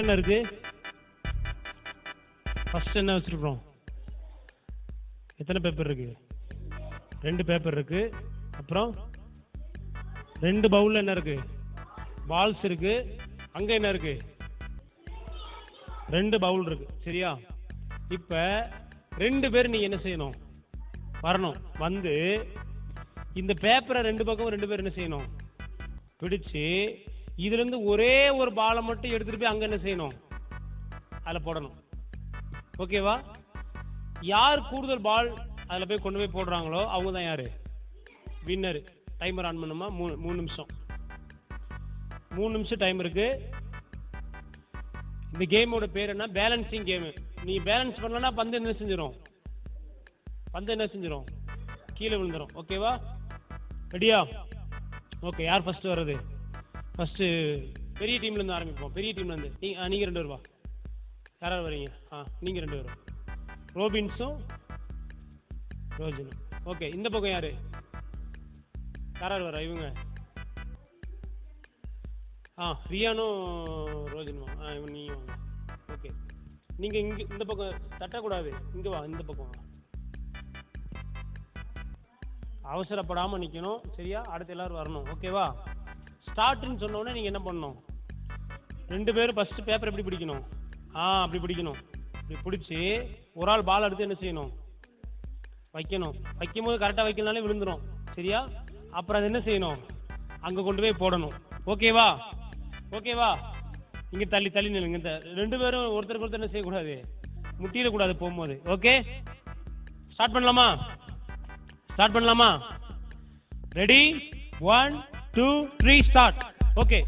என்ன இருக்கு? ஃபர்ஸ்ட் என்ன வச்சிருக்கோம்? எத்தனை பேப்பர் இருக்கு? 2 பேப்பர் இருக்கு. அப்புறம் 2 பவுல்ல என்ன இருக்கு? பால்ஸ் இருக்கு. அங்க என்ன இருக்கு? 2 பவுல் இருக்கு. சரியா? இப்ப 2 பேர் நீங்க என்ன செய்யணும்? வரணும். வந்து இந்த பேப்பரை 2 பக்கம் 2 பேர் என்ன செய்யணும்? பிடிச்சு இதுல இருந்து ஒரே ஒரு பாலை மட்டும் எடுத்துட்டு போய் அங்க என்ன செய்யணும்? அதுல போடணும். ஓகேவா? யார் கூடுதல் பால் அதுல போய் கொண்டு போய் போடுறாங்களோ அவங்க தான் யாரு? வின்னர். டைமர் ஆன் பண்ணுமா? 3 நிமிஷம். 3 நிமிஷம் டைம் இருக்கு. இந்த கேமோட பேர் என்ன? Balancing game. நீ பேலன்ஸ் பண்ணலன்னா பந்து என்ன செஞ்சிடும்? கீழே விழுந்துடும். ஓகேவா? ரெடியா? ஓகே. யார் ஃபர்ஸ்ட் வர்றது? ஃபர்ஸ்ட் பெரிய டீம்ல இருந்து ஆரம்பிப்போம். பெரிய டீம்ல இருந்து நீங்க 2 பேர் வா. யாராவது வரீங்க? நீங்க 2 பேரும். ரோபின்ஸும் ரோஜனும். ஓகே. இந்த பக்கம் யாரு? யாராவது வரா? இவங்க ரியானும் ரோஜனும். இவன் நீயும் வாங்க. ஓகே. நீங்க இங்க இந்த பக்கம் தட்டக்கூடாது. இங்க வா. இந்த பக்கம் வா. அவசரப்படாம நிக்கணும். சரியா? அடுத்து எல்லாரும் வரணும். ஓகேவா? ஸ்டார்ட்னு சொன்ன உடனே நீங்க என்ன பண்ணணும்? 2 பேரும் ஃபர்ஸ்ட் பேப்பர் எப்படி பிடிக்கணும்? அப்படி பிடிக்கணும். இப்படி பிடிச்சி ஒரு ஆள் பால் எடுத்து என்ன செய்யணும்? வைக்கணும். வைக்கும்போது கரெக்டாக வைக்கலனாலே விழுந்துடும். சரியா? அப்புறம் அது என்ன செய்யணும்? அங்கே கொண்டு போய் போடணும். ஓகேவா? இங்கே தள்ளி நில்லுங்க. இந்த 2 பேரும் ஒருத்தருக்கு ஒருத்தர் என்ன செய்யக்கூடாது? முட்டிடக்கூடாது போகும்போது. ஓகே? ஸ்டார்ட் பண்ணலாமா? ரெடி? 1 2 3 ஸ்டார்ட். ஓகே.